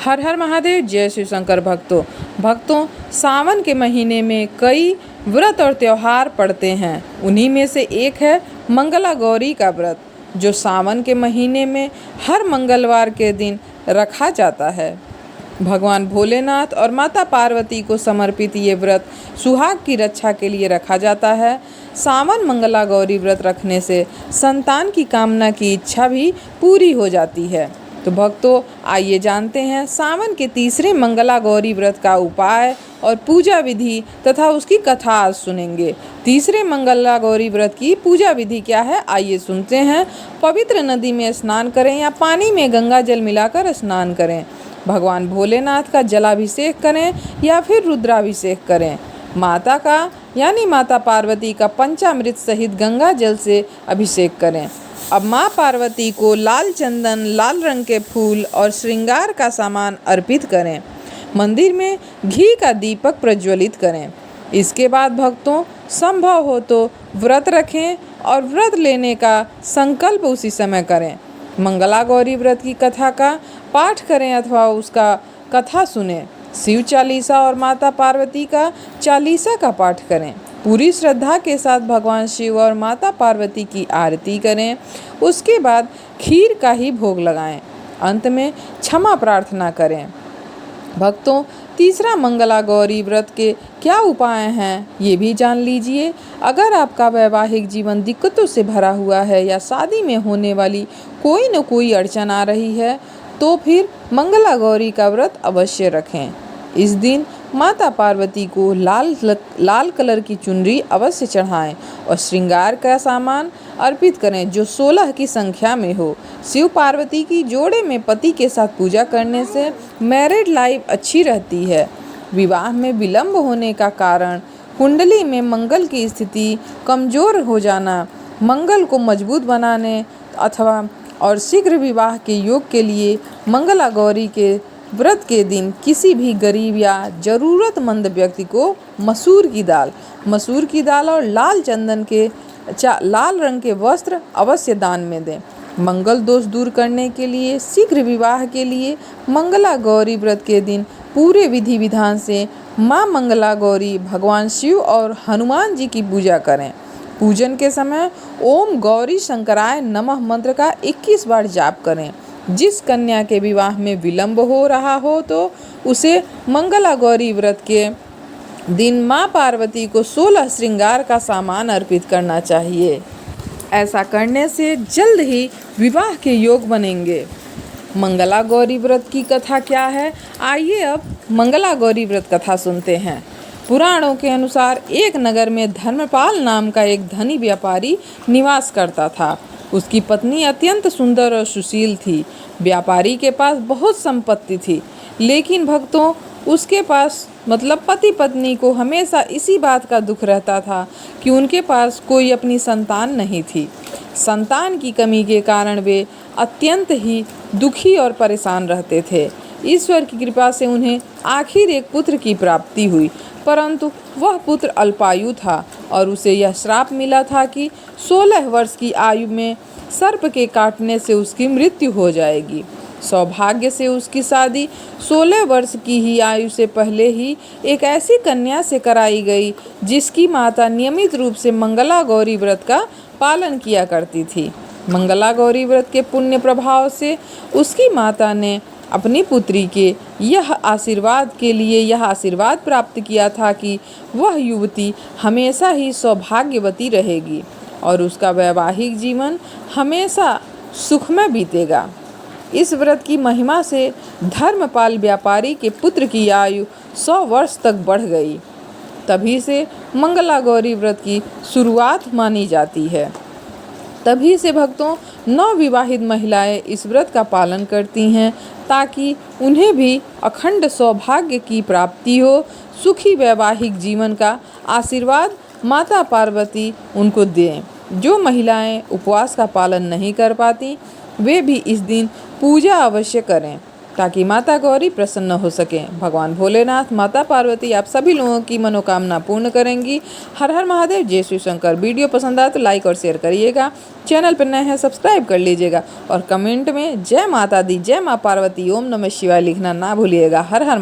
हर हर महादेव। जय शिव शंकर। भक्तों सावन के महीने में कई व्रत और त्योहार पड़ते हैं। उन्हीं में से एक है मंगला गौरी का व्रत, जो सावन के महीने में हर मंगलवार के दिन रखा जाता है। भगवान भोलेनाथ और माता पार्वती को समर्पित ये व्रत सुहाग की रक्षा के लिए रखा जाता है। सावन मंगला गौरी व्रत रखने से संतान की कामना की इच्छा भी पूरी हो जाती है। तो भक्तों आइए जानते हैं सावन के तीसरे मंगला गौरी व्रत का उपाय और पूजा विधि तथा उसकी कथा आज सुनेंगे। तीसरे मंगला गौरी व्रत की पूजा विधि क्या है, आइए सुनते हैं। पवित्र नदी में स्नान करें या पानी में गंगा जल मिलाकर स्नान करें। भगवान भोलेनाथ का जलाभिषेक करें या फिर रुद्राभिषेक करें। माता का यानी माता पार्वती का पंचामृत सहित गंगा जल से अभिषेक करें। अब माँ पार्वती को लाल चंदन, लाल रंग के फूल और श्रृंगार का सामान अर्पित करें। मंदिर में घी का दीपक प्रज्वलित करें। इसके बाद भक्तों संभव हो तो व्रत रखें और व्रत लेने का संकल्प उसी समय करें। मंगला गौरी व्रत की कथा का पाठ करें अथवा उसका कथा सुनें। शिव चालीसा और माता पार्वती का चालीसा का पाठ करें। पूरी श्रद्धा के साथ भगवान शिव और माता पार्वती की आरती करें। उसके बाद खीर का ही भोग लगाएं। अंत में क्षमा प्रार्थना करें। भक्तों तीसरा मंगला गौरी व्रत के क्या उपाय हैं ये भी जान लीजिए। अगर आपका वैवाहिक जीवन दिक्कतों से भरा हुआ है या शादी में होने वाली कोई न कोई अड़चन आ रही है तो फिर मंगला गौरी का व्रत अवश्य रखें। इस दिन माता पार्वती को लाल कलर की चुनरी अवश्य चढ़ाएं और श्रृंगार का सामान अर्पित करें जो 16 की संख्या में हो। शिव पार्वती की जोड़े में पति के साथ पूजा करने से मैरिड लाइफ अच्छी रहती है। विवाह में विलंब होने का कारण कुंडली में मंगल की स्थिति कमजोर हो जाना, मंगल को मजबूत बनाने अथवा और शीघ्र विवाह के योग के लिए मंगला गौरी के व्रत के दिन किसी भी गरीब या ज़रूरतमंद व्यक्ति को मसूर की दाल और लाल चंदन के लाल रंग के वस्त्र अवश्य दान में दें। मंगल दोष दूर करने के लिए, शीघ्र विवाह के लिए मंगला गौरी व्रत के दिन पूरे विधि विधान से माँ मंगला गौरी, भगवान शिव और हनुमान जी की पूजा करें। पूजन के समय ओम गौरी शंकराय नमः मंत्र का 21 बार जाप करें। जिस कन्या के विवाह में विलंब हो रहा हो तो उसे मंगला गौरी व्रत के दिन माँ पार्वती को 16 श्रृंगार का सामान अर्पित करना चाहिए। ऐसा करने से जल्द ही विवाह के योग बनेंगे। मंगला गौरी व्रत की कथा क्या है, आइए अब मंगला गौरी व्रत कथा सुनते हैं। पुराणों के अनुसार एक नगर में धर्मपाल नाम का एक धनी व्यापारी निवास करता था। उसकी पत्नी अत्यंत सुंदर और सुशील थी। व्यापारी के पास बहुत संपत्ति थी, लेकिन भक्तों उसके पास मतलब पति पत्नी को हमेशा इसी बात का दुख रहता था कि उनके पास कोई अपनी संतान नहीं थी। संतान की कमी के कारण वे अत्यंत ही दुखी और परेशान रहते थे। ईश्वर की कृपा से उन्हें आखिर एक पुत्र की प्राप्ति हुई, परंतु वह पुत्र अल्पायु था और उसे यह श्राप मिला था कि 16 वर्ष की आयु में सर्प के काटने से उसकी मृत्यु हो जाएगी। सौभाग्य से उसकी शादी 16 वर्ष की ही आयु से पहले ही एक ऐसी कन्या से कराई गई जिसकी माता नियमित रूप से मंगला गौरी व्रत का पालन किया करती थी। मंगला गौरी व्रत के पुण्य प्रभाव से उसकी माता ने अपनी पुत्री के यह आशीर्वाद प्राप्त किया था कि वह युवती हमेशा ही सौभाग्यवती रहेगी और उसका वैवाहिक जीवन हमेशा सुखमय बीतेगा। इस व्रत की महिमा से धर्मपाल व्यापारी के पुत्र की आयु 100 वर्ष तक बढ़ गई। तभी से मंगला गौरी व्रत की शुरुआत मानी जाती है। तभी से भक्तों नवविवाहित महिलाएं इस व्रत का पालन करती हैं ताकि उन्हें भी अखंड सौभाग्य की प्राप्ति हो। सुखी वैवाहिक जीवन का आशीर्वाद माता पार्वती उनको दें। जो महिलाएं उपवास का पालन नहीं कर पाती वे भी इस दिन पूजा अवश्य करें। ताकि माता गौरी प्रसन्न हो सकें। भगवान भोलेनाथ, माता पार्वती आप सभी लोगों की मनोकामना पूर्ण करेंगी। हर हर महादेव, जय शिव शंकर। वीडियो पसंद आए तो लाइक और शेयर करिएगा। चैनल पर नए हैं सब्सक्राइब कर लीजिएगा और कमेंट में जय माता दी, जय माँ पार्वती, ओम नमः शिवाय लिखना ना भूलिएगा। हर हर